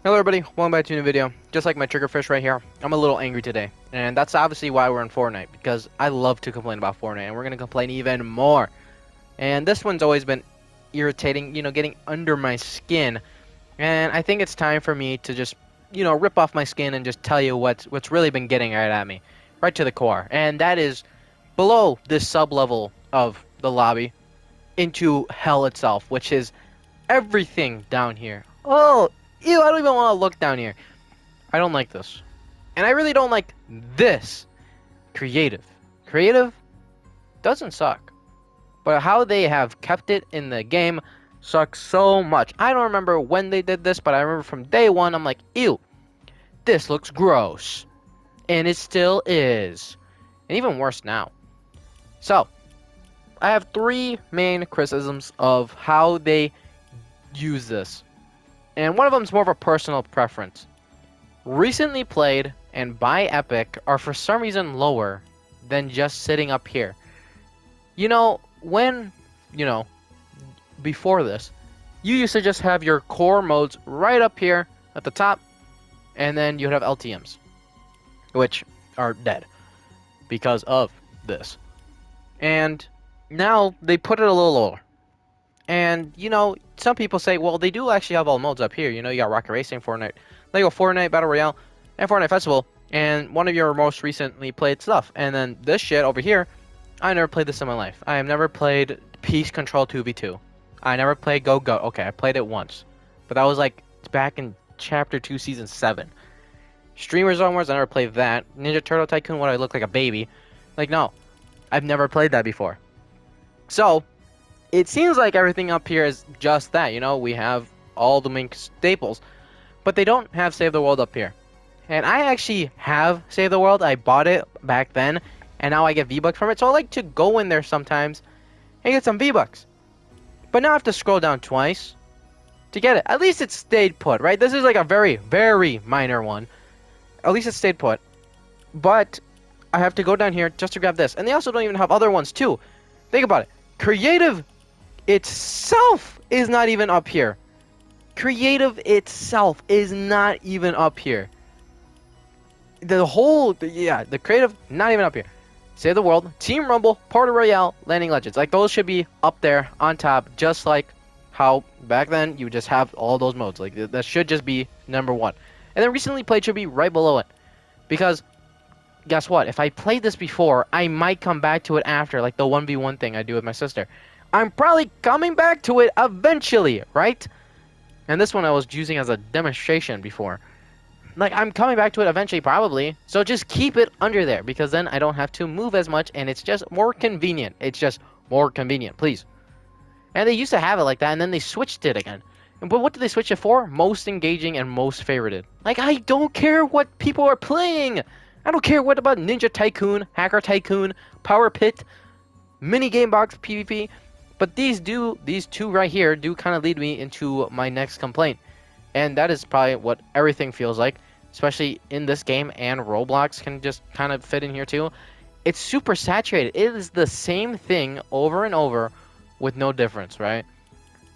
Hello everybody, welcome back to a new video. Just like my triggerfish right here, I'm a little angry today. And that's obviously why we're in Fortnite, because I love to complain about Fortnite, and we're going to complain even more. And this one's always been irritating, getting under my skin. And I think it's time for me to just, rip off my skin and just tell you what's really been getting right at me. Right to the core. And that is below this sub-level of the lobby into hell itself, which is everything down here. Oh, ew, I don't even want to look down here. I don't like this. And I really don't like this. Creative. Creative doesn't suck. But how they have kept it in the game sucks so much. I don't remember when they did this, but I remember from day one, I'm like, ew, this looks gross. And it still is. And even worse now. So, I have three main criticisms of how they use this. And one of them is more of a personal preference. Recently played and by Epic are for some reason lower than just sitting up here. When, before this, you used to just have your core modes right up here at the top, and then you'd have LTMs, which are dead because of this. And now they put it a little lower. And, some people say, well, they do actually have all modes up here. You got Rocket Racing, Fortnite, Lego Fortnite, Battle Royale, and Fortnite Festival, and one of your most recently played stuff. And then this shit over here, I never played this in my life. I have never played Peace Control 2v2. I never played Go Go. Okay, I played it once. But that was like back in Chapter 2, Season 7. Streamer Zone Wars, I never played that. Ninja Turtle Tycoon, what, I look like a baby? Like, no. I've never played that before. So, it seems like everything up here is just that, we have all the main staples, but they don't have Save the World up here. And I actually have Save the World. I bought it back then, and now I get V-Bucks from it, so I like to go in there sometimes and get some V-Bucks. But now I have to scroll down twice to get it. At least it stayed put, right? This is like a very, very minor one. At least it stayed put. But I have to go down here just to grab this. And they also don't even have other ones, too. Think about it. Creative itself is not even up here. Creative itself is not even up here. The creative, not even up here. Save the World, Team Rumble, Party Royale, Landing Legends. Like, those should be up there on top, just like how back then you just have all those modes. Like, that should just be number one. And then recently played should be right below it. Because, guess what? If I played this before, I might come back to it after, like the 1v1 thing I do with my sister. I'm probably coming back to it eventually, right? And this one I was using as a demonstration before. Like, I'm coming back to it eventually, probably. So just keep it under there, because then I don't have to move as much, and it's just more convenient. It's just more convenient, please. And they used to have it like that, and then they switched it again. But what did they switch it for? Most engaging and most favorited. Like, I don't care what people are playing. I don't care what about Ninja Tycoon, Hacker Tycoon, Power Pit, Mini Game Box PvP. But these two right here do kind of lead me into my next complaint. And that is probably what everything feels like, especially in this game, and Roblox can just kind of fit in here too. It's super saturated. It is the same thing over and over with no difference, right?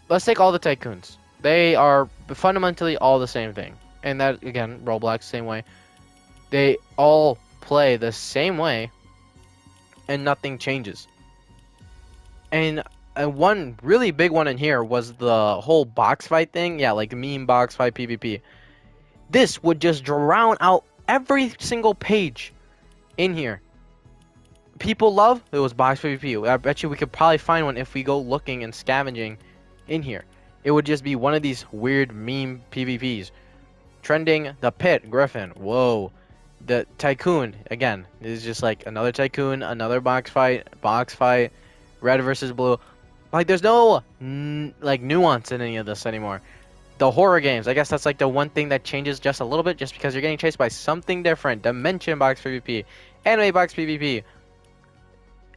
Let's take all the tycoons. They are fundamentally all the same thing. And that, again, Roblox, same way. They all play the same way, and nothing changes. And one really big one in here was the whole box fight thing. Yeah, like meme box fight PvP. This would just drown out every single page in here. People love it was box PvP. I bet you we could probably find one if we go looking and scavenging in here. It would just be one of these weird meme PvPs. Trending, the pit, Griffin. Whoa. The tycoon, again, is just like another tycoon, another box fight, red versus blue. Like, there's no like nuance in any of this anymore. The horror games, I guess that's like the one thing that changes just a little bit, just because you're getting chased by something different. Dimension box PvP, anime box PvP,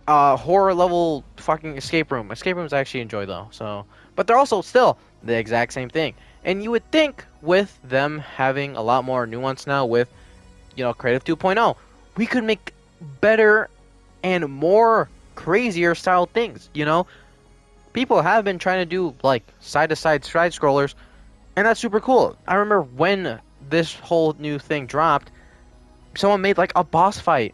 horror level fucking escape room. Escape rooms I actually enjoy though. So, but they're also still the exact same thing. And you would think with them having a lot more nuance now, with Creative 2.0, we could make better and more crazier style things. People have been trying to do like side-to-side side scrollers And that's super cool. I remember when this whole new thing dropped, someone made like a boss fight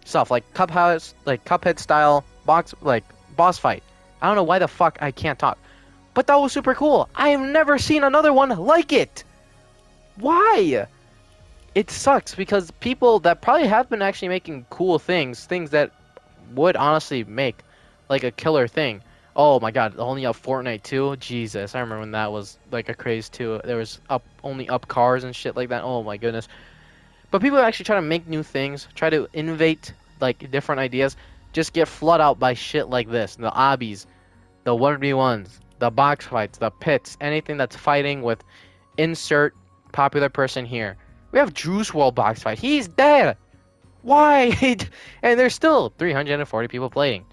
stuff, like Cuphead style boss fight. I don't know why the fuck I can't talk, but that was super cool. I have never seen another one like it. Why? It sucks because people that probably have been actually making cool things that would honestly make like a killer thing. Oh my god, only up Fortnite too? Jesus, I remember when that was like a craze too. There was only up cars and shit like that. Oh my goodness. But people actually try to make new things, try to innovate like different ideas, just get flooded out by shit like this. The obbies, the 1v1s, the box fights, the pits, anything that's fighting with insert popular person here. We have Juice World box fight. He's dead. Why? And there's still 340 people playing.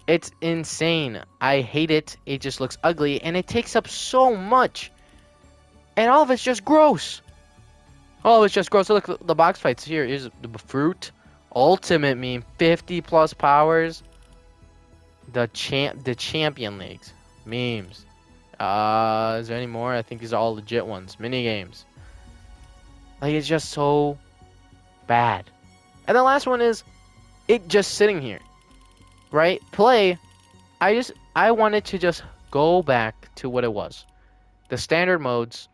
It's insane. I hate it. It just looks ugly and it takes up so much. And all of it's just gross. Oh, it's just gross. Look, the box fights here is the fruit, ultimate meme, 50 plus powers, the champion leagues, memes. Is there any more? I think these are all legit ones. Mini games. Like it's just so bad. And the last one is it just sitting here, right? Play. I wanted to just go back to what it was, the standard modes,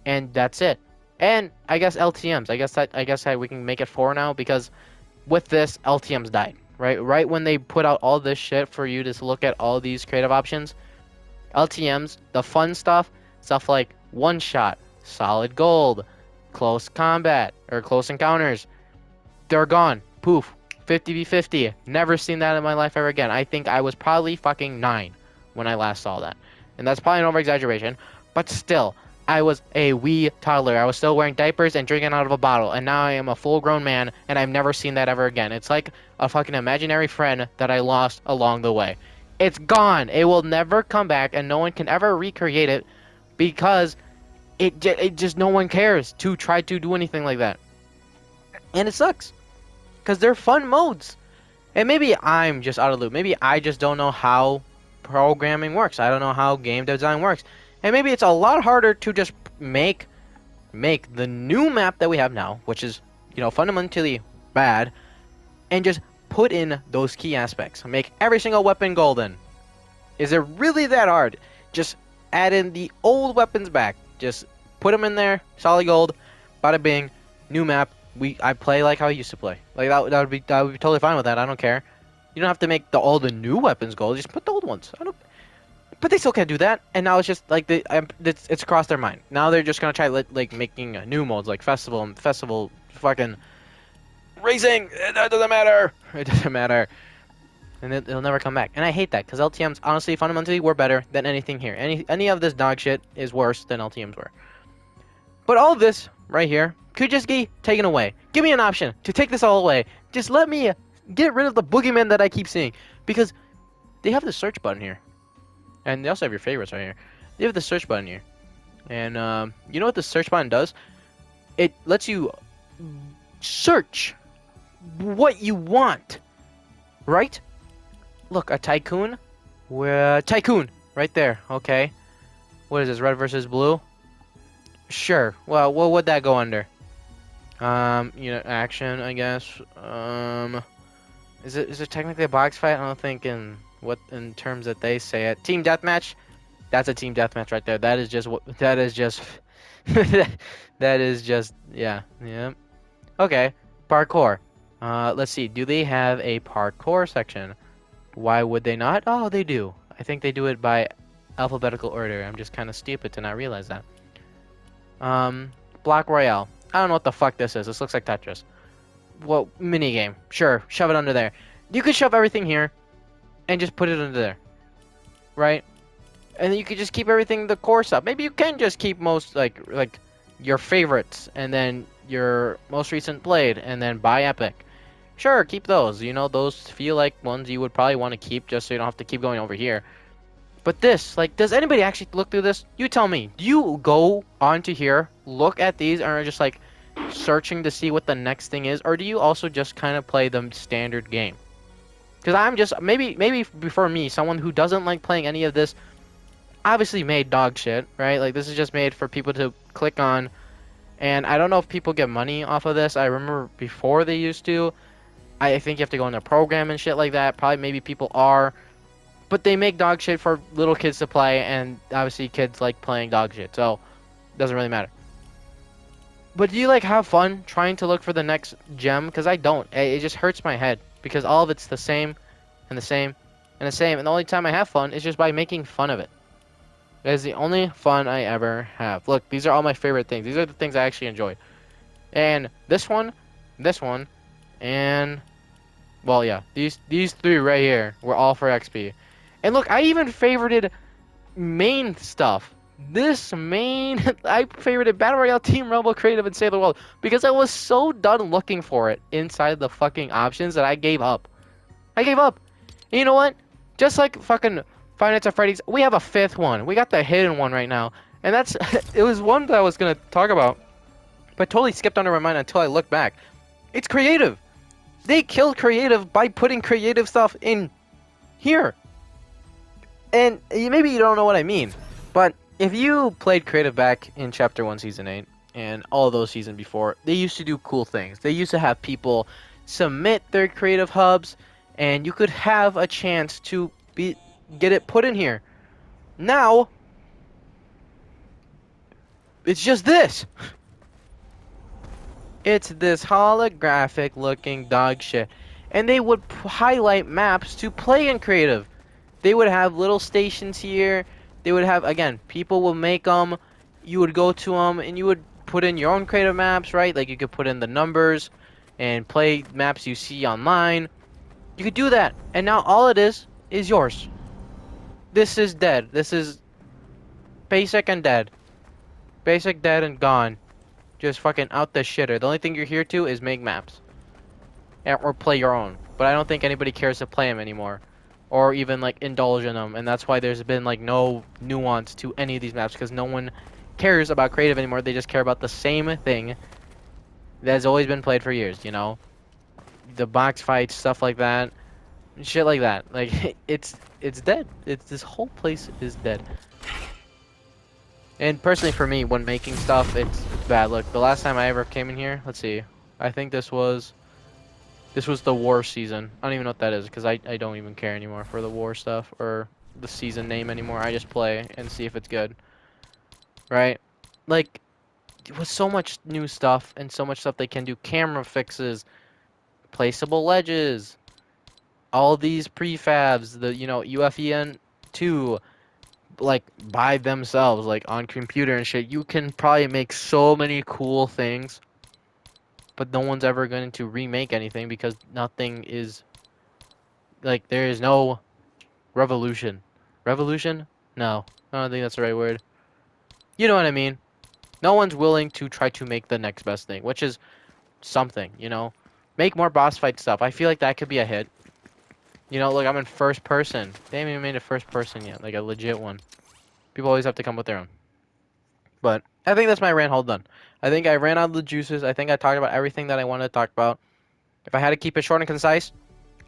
and that's it. And I guess LTMs. I guess we can make it 4 now because with this LTMs died. Right when they put out all this shit for you to look at all these creative options, LTMs, the fun stuff like one shot, solid gold, close combat or close encounters, they're gone. Poof. 50v50. Never seen that in my life ever again. I think I was probably fucking 9 when I last saw that. And that's probably an over exaggeration, but still, I was a wee toddler. I was still wearing diapers and drinking out of a bottle, and now I am a full grown man, and I've never seen that ever again. It's like a fucking imaginary friend that I lost along the way. It's gone. It will never come back, and no one can ever recreate it because it just no one cares to try to do anything like that. And it sucks because they're fun modes. And maybe I'm just out of the loop. Maybe I just don't know how programming works. I don't know how game design works. And maybe it's a lot harder to just make the new map that we have now, which is, fundamentally bad, and just put in those key aspects. Make every single weapon golden. Is it really that hard? Just add in the old weapons back. Just put them in there, solid gold, bada bing, new map. I play like how I used to play. Like that would be totally fine with that. I don't care. You don't have to make all the new weapons gold. Just put the old ones. I don't. But they still can't do that. And now it's just like it's crossed their mind. Now they're just gonna try like making new modes like festival fucking racing. That doesn't matter. It doesn't matter. And it'll never come back. And I hate that because LTMs honestly fundamentally were better than anything here. Any of this dog shit is worse than LTMs were. But all of this right here could just be taken away. Give me an option to take this all away. Just let me get rid of the boogeyman that I keep seeing. Because they have the search button here. And they also have your favorites right here. They have the search button here. And you know what the search button does? It lets you search what you want. Right? Look, a tycoon. Tycoon. Right there. Okay. What is this? Red versus blue? Sure. Well, what would that go under? Action, I guess. Is it technically a box fight? I don't think in terms that they say it. Team deathmatch. That's a team deathmatch right there. That is just that is just yeah. Okay. Parkour. Let's see. Do they have a parkour section? Why would they not? Oh, they do. I think they do it by alphabetical order. I'm just kind of stupid to not realize that. Block Royale. I don't know what the fuck this is. This looks like Tetris. Well, mini game. Sure, shove it under there. You could shove everything here and just put it under there. Right? And then you could just keep everything the core stuff. Maybe you can just keep most like your favorites and then your most recent played and then buy epic. Sure, keep those. Those feel like ones you would probably want to keep just so you don't have to keep going over here. But this, does anybody actually look through this? You tell me. Do you go onto here, look at these, and are just searching to see what the next thing is, or do you also just kind of play the standard game? Because I'm just maybe for me, someone who doesn't like playing any of this obviously made dog shit, right? Like this is just made for people to click on, and I don't know if people get money off of this. I remember before they used to. I think you have to go in their program and shit like that. Probably maybe people are, but they make dog shit for little kids to play, and obviously kids like playing dog shit, so it doesn't really matter. But do you like have fun trying to look for the next gem? Because I don't. It just hurts my head because all of it's the same and the same and the same, and the only time I have fun is just by making fun of it. That is the only fun I ever have. Look, these are all my favorite things. These are the things I actually enjoy. And this one, and well, yeah, these three right here were all for XP. And look, I even favorited main stuff. This main, I favorited Battle Royale, Team Rumble, Creative, and Save the World because I was so done looking for it inside the fucking options that I gave up. I gave up. And you know what? Just like fucking Five Nights at Freddy's, we have a fifth one. We got the hidden one right now. And that's, it was one that I was going to talk about, but totally skipped under my mind until I looked back. It's creative. They killed creative by putting creative stuff in here. And maybe you don't know what I mean, but if you played creative back in Chapter 1, Season 8, and all those seasons before, they used to do cool things. They used to have people submit their creative hubs, and you could have a chance to get it put in here. Now, it's just this. It's this holographic looking dog shit. And they would highlight maps to play in creative. They would have little stations here. They would have, again, people will make them. You would go to them and you would put in your own creative maps, right? Like you could put in the numbers and play maps you see online. You could do that. And now all it is yours. This is dead. This is basic and dead. Basic, dead, and gone. Just fucking out the shitter. The only thing you're here to is make maps. Or play your own. But I don't think anybody cares to play them anymore. Or even like indulge in them. And that's why there's been like no nuance to any of these maps. Because no one cares about creative anymore. They just care about the same thing that has always been played for years, you know? The box fights, stuff like that. Shit like that. Like, it's dead. This whole place is dead. And personally for me, when making stuff, it's bad. Look, the last time I ever came in here, let's see. I think this was the war season. I don't even know what that is because I don't even care anymore for the war stuff or the season name anymore. I just play and see if it's good. Right? Like, with so much new stuff and so much stuff they can do, camera fixes, placeable ledges, all these prefabs, the, you know, UFEN 2, like by themselves, like on computer and shit, you can probably make so many cool things, but no one's ever going to remake anything because nothing is, like, there is no revolution. Revolution? No, I don't think that's the right word. You know what I mean? No one's willing to try to make the next best thing, which is something, you know? Make more boss fight stuff. I feel like that could be a hit. You know, look, I'm in first person. They haven't even made a first person yet, like a legit one. People always have to come with their own. But I think that's my rant all done. I think I ran out of the juices. I think I talked about everything that I wanted to talk about. If I had to keep it short and concise,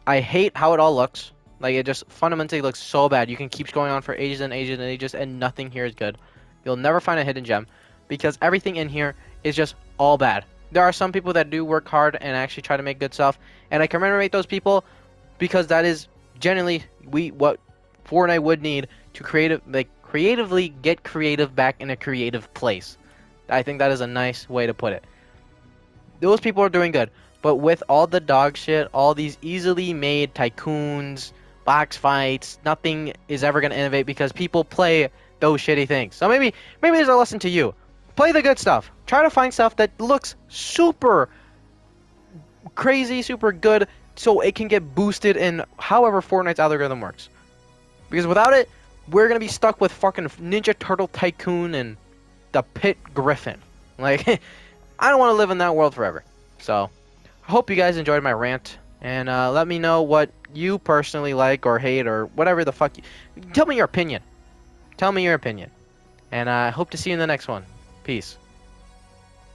I hate how it all looks. Like, it just fundamentally looks so bad. You can keep going on for ages and ages and ages, and nothing here is good. You'll never find a hidden gem, because everything in here is just all bad. There are some people that do work hard and actually try to make good stuff, and I commemorate those people, because that is generally what Fortnite would need to creatively get creative back in a creative place. I think that is a nice way to put it. Those people are doing good, but with all the dog shit, all these easily made tycoons, box fights, nothing is ever going to innovate because people play those shitty things. So maybe there's a lesson to you. Play the good stuff. Try to find stuff that looks super crazy, super good, so it can get boosted in however Fortnite's algorithm works. Because without it, we're going to be stuck with fucking Ninja Turtle Tycoon and the Pit Griffin. Like, I don't want to live in that world forever. So, I hope you guys enjoyed my rant. And let me know what you personally like or hate or whatever the fuck you... Tell me your opinion. Tell me your opinion. And I hope to see you in the next one. Peace.